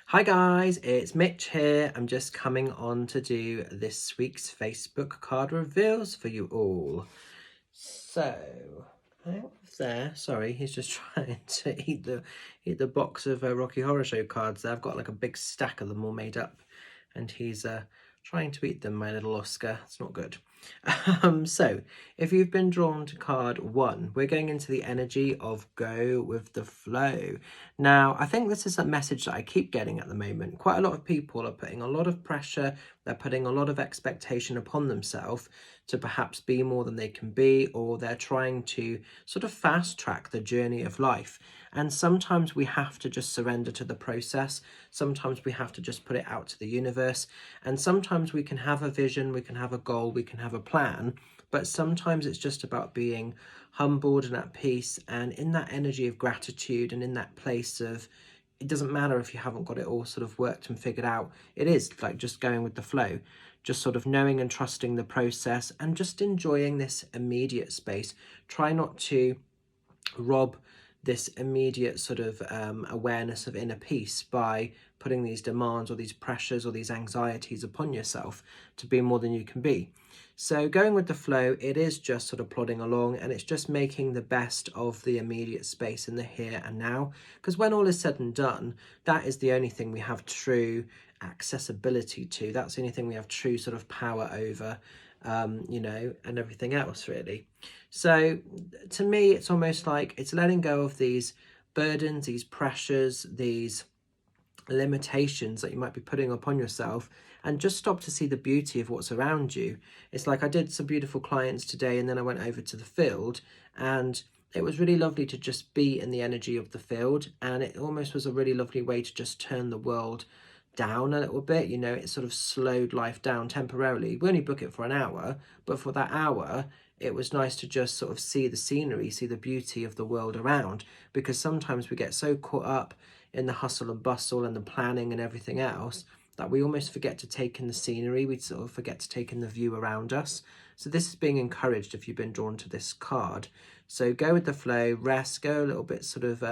Hi guys, it's Mitch here. I'm just coming on to do this week's Facebook card reveals for you all. So, out of there, sorry, he's just trying to eat the box of Rocky Horror Show cards there. I've got like a big stack of them all made up, and he's trying to eat them, my little Oscar. It's not good. So, if you've been drawn to card 1, we're going into the energy of go with the flow. Now, I think this is a message that I keep getting at the moment. Quite a lot of people are putting a lot of pressure, they're putting a lot of expectation upon themselves to perhaps be more than they can be, or they're trying to sort of fast track the journey of life. And sometimes we have to just surrender to the process. Sometimes we have to just put it out to the universe. And sometimes we can have a vision, we can have a goal, we can have a plan, but sometimes it's just about being humbled and at peace and in that energy of gratitude and in that place of it doesn't matter if you haven't got it all sort of worked and figured out. It is like just going with the flow, just sort of knowing and trusting the process and just enjoying this immediate space. Try not to rob this immediate sort of awareness of inner peace by putting these demands or these pressures or these anxieties upon yourself to be more than you can be. So going with the flow, it is just sort of plodding along, and it's just making the best of the immediate space in the here and now. Because when all is said and done, that is the only thing we have true accessibility to. That's the only thing we have true sort of power over, and everything else really. So to me, it's almost like it's letting go of these burdens, these pressures, these limitations that you might be putting upon yourself, and just stop to see the beauty of what's around you. It's like I did some beautiful clients today, and then I went over to the field, and it was really lovely to just be in the energy of the field, and it almost was a really lovely way to just turn the world down a little bit. It sort of slowed life down temporarily. We only book it for an hour, but for that hour it was nice to just sort of see the scenery, see the beauty of the world around, because sometimes we get so caught up in the hustle and bustle and the planning and everything else that we almost forget to take in the scenery. We sort of forget to take in the view around us. So this is being encouraged if you've been drawn to this card. So go with the flow, rest, go a little bit sort of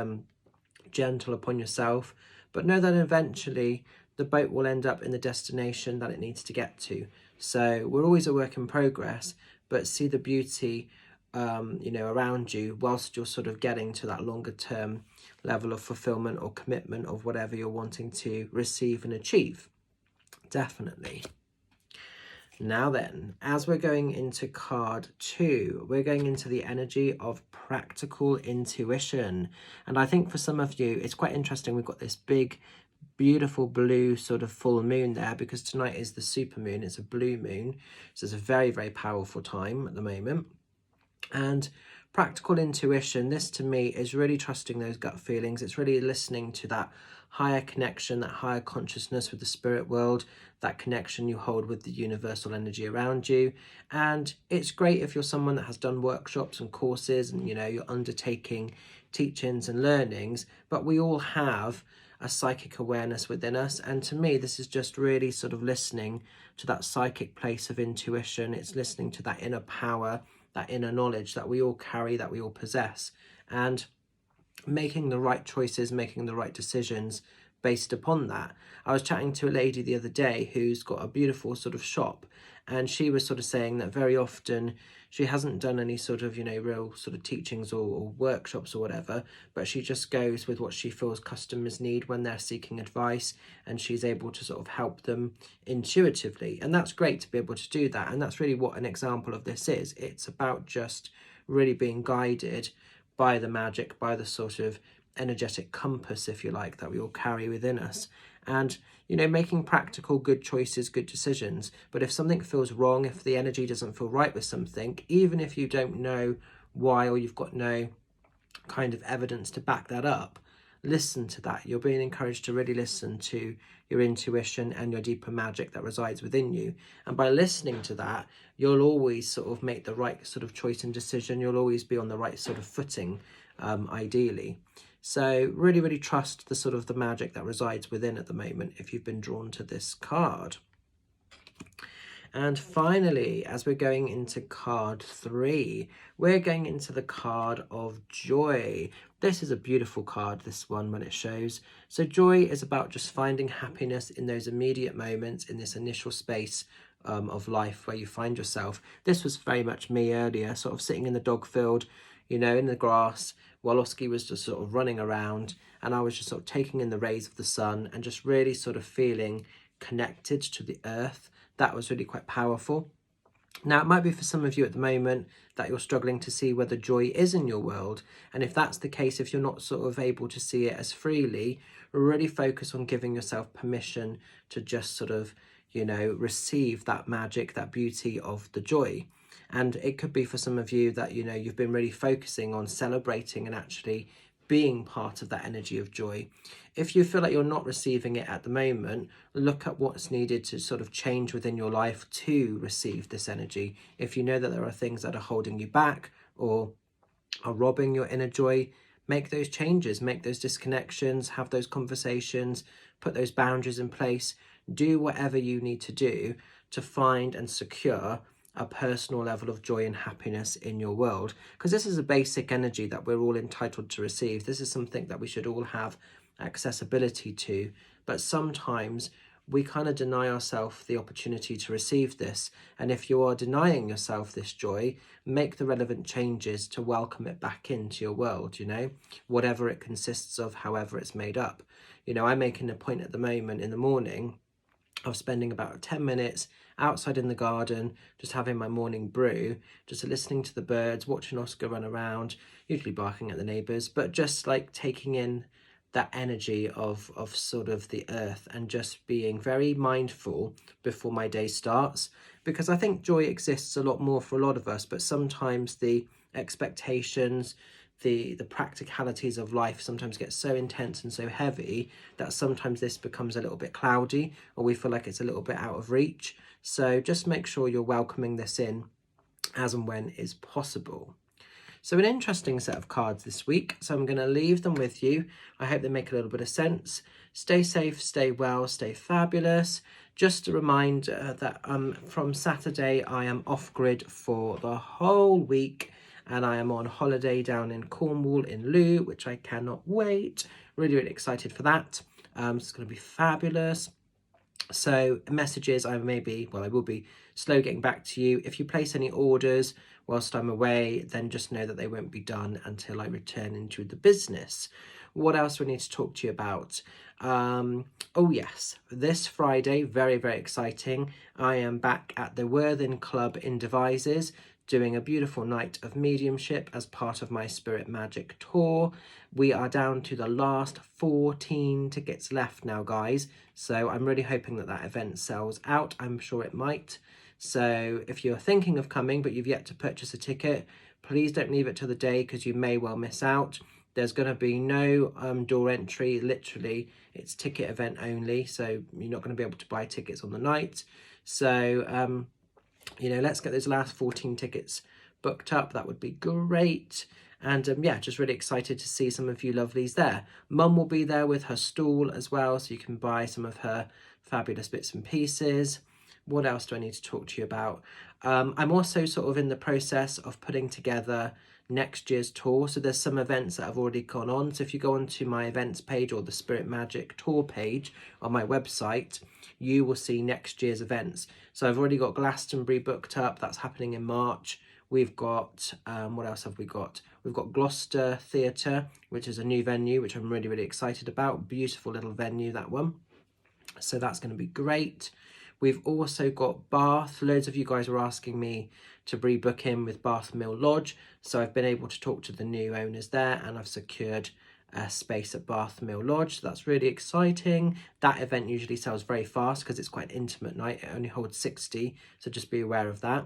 gentle upon yourself, but know that eventually the boat will end up in the destination that it needs to get to. So we're always a work in progress, but see the beauty around you whilst you're sort of getting to that longer term level of fulfillment or commitment of whatever you're wanting to receive and achieve. Definitely. Now then, as we're going into card 2, we're going into the energy of practical intuition. And I think for some of you, it's quite interesting. We've got this big, beautiful blue sort of full moon there, because tonight is the super moon. It's a blue moon. So it's a very, very powerful time at the moment. And practical intuition, this to me is really trusting those gut feelings. It's really listening to that higher connection, that higher consciousness with the spirit world, that connection you hold with the universal energy around you. And it's great if you're someone that has done workshops and courses and you're undertaking teachings and learnings, but we all have a psychic awareness within us. And to me, this is just really sort of listening to that psychic place of intuition. It's listening to that inner power, that inner knowledge that we all carry, that we all possess, and making the right choices, making the right decisions based upon that. I was chatting to a lady the other day who's got a beautiful sort of shop, and she was sort of saying that very often she hasn't done any sort of real sort of teachings or workshops or whatever, but she just goes with what she feels customers need when they're seeking advice, and she's able to sort of help them intuitively. And that's great to be able to do that, and that's really what an example of this is. It's about just really being guided by the magic, by the sort of energetic compass, if you like, that we all carry within us. And making practical good choices, good decisions. But if something feels wrong, if the energy doesn't feel right with something, even if you don't know why, or you've got no kind of evidence to back that up, listen to that. You're being encouraged to really listen to your intuition and your deeper magic that resides within you. And by listening to that, you'll always sort of make the right sort of choice and decision. You'll always be on the right sort of footing, ideally. So really, really trust the sort of the magic that resides within at the moment if you've been drawn to this card. And finally, as we're going into card 3, we're going into the card of joy. This is a beautiful card, this one, when it shows. So joy is about just finding happiness in those immediate moments, in this initial space of life where you find yourself. This was very much me earlier, sort of sitting in the dog field, you know, in the grass, while Oski was just sort of running around, and I was just sort of taking in the rays of the sun and just really sort of feeling connected to the earth. That was really quite powerful. Now, it might be for some of you at the moment that you're struggling to see whether joy is in your world. And if that's the case, if you're not sort of able to see it as freely, really focus on giving yourself permission to just sort of, you know, receive that magic, that beauty of the joy. And it could be for some of you that, you know, you've been really focusing on celebrating and actually being part of that energy of joy. If you feel like you're not receiving it at the moment, look at what's needed to sort of change within your life to receive this energy. If you know that there are things that are holding you back or are robbing your inner joy, make those changes, make those disconnections, have those conversations, put those boundaries in place, do whatever you need to do to find and secure a personal level of joy and happiness in your world, because this is a basic energy that we're all entitled to receive. This is something that we should all have accessibility to, but sometimes we kind of deny ourselves the opportunity to receive this. And if you are denying yourself this joy, make the relevant changes to welcome it back into your world, you know, whatever it consists of, however it's made up. You know, I'm making a point at the moment in the morning of spending about 10 minutes outside in the garden, just having my morning brew, just listening to the birds, watching Oscar run around, usually barking at the neighbours, but just like taking in that energy of sort of the earth and just being very mindful before my day starts. Because I think joy exists a lot more for a lot of us, but sometimes the expectations, the practicalities of life sometimes get so intense and so heavy that sometimes this becomes a little bit cloudy, or we feel like it's a little bit out of reach. So just make sure you're welcoming this in as and when is possible. So an interesting set of cards this week, so I'm going to leave them with you. I hope they make a little bit of sense. Stay safe, stay well, stay fabulous. Just a reminder that from Saturday I am off grid for the whole week, and I am on holiday down in Cornwall in Looe, which I cannot wait. Really, really excited for that. It's going to be fabulous. So messages, I will be slow getting back to you. If you place any orders whilst I'm away, then just know that they won't be done until I return into the business. What else do I need to talk to you about? Oh yes, this Friday, very, very exciting. I am back at the Worthing Club in Devizes, doing a beautiful night of mediumship as part of my Spirit Magic tour. We are down to the last 14 tickets left now, guys. So I'm really hoping that that event sells out. I'm sure it might. So if you're thinking of coming, but you've yet to purchase a ticket, please don't leave it till the day, because you may well miss out. There's going to be no door entry. Literally, it's ticket event only. So you're not going to be able to buy tickets on the night. So, you know, let's get those last 14 tickets booked up. That would be great. And yeah, just really excited to see some of you lovelies there. Mum will be there with her stall as well, so you can buy some of her fabulous bits and pieces. What else do I need to talk to you about? I'm also sort of in the process of putting together next year's tour. So there's some events that have already gone on. So if you go onto my events page or the Spirit Magic tour page on my website, you will see next year's events. So I've already got Glastonbury booked up. That's happening in March. We've got, what else have we got? We've got Gloucester Theatre, which is a new venue, which I'm really, really excited about. Beautiful little venue, that one. So that's going to be great. We've also got Bath. Loads of you guys were asking me to rebook in with Bath Mill Lodge. So I've been able to talk to the new owners there, and I've secured a space at Bath Mill Lodge. So that's really exciting. That event usually sells very fast because it's quite an intimate night. It only holds 60, so just be aware of that.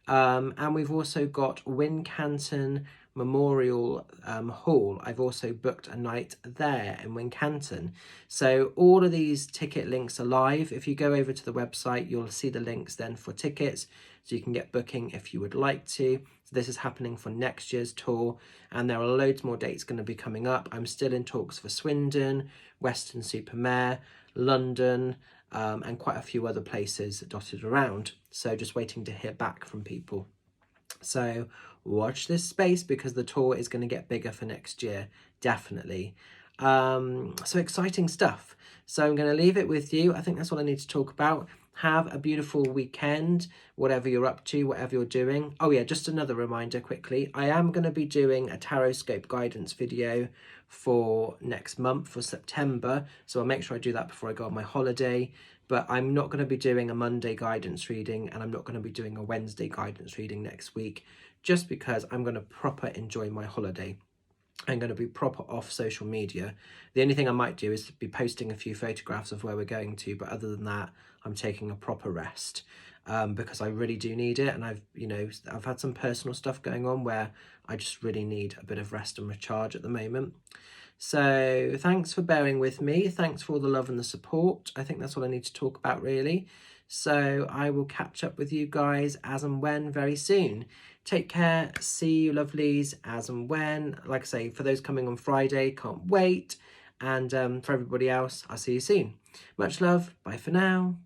And we've also got Wincanton Memorial Hall. I've also booked a night there in Wincanton. So all of these ticket links are live. If you go over to the website, you'll see the links then for tickets, so you can get booking if you would like to. So this is happening for next year's tour, and there are loads more dates going to be coming up. I'm still in talks for Swindon, Weston-super-Mare, London, and quite a few other places dotted around. So just waiting to hear back from people. So watch this space because the tour is going to get bigger for next year, definitely. So exciting stuff. So I'm going to leave it with you. I think that's what I need to talk about. Have a beautiful weekend, whatever you're up to, whatever you're doing. Oh yeah, just another reminder quickly. I am going to be doing a Tarotscope guidance video for next month, for September. So I'll make sure I do that before I go on my holiday. But I'm not going to be doing a Monday guidance reading, and I'm not going to be doing a Wednesday guidance reading next week, just because I'm going to proper enjoy my holiday. I'm going to be proper off social media. The only thing I might do is be posting a few photographs of where we're going to, but other than that, I'm taking a proper rest because I really do need it. And I've had some personal stuff going on where I just really need a bit of rest and recharge at the moment. So thanks for bearing with me. Thanks for all the love and the support. I think that's what I need to talk about really. So I will catch up with you guys as and when very soon. Take care. See you lovelies as and when. Like I say, for those coming on Friday, can't wait. And for everybody else, I'll see you soon. Much love. Bye for now.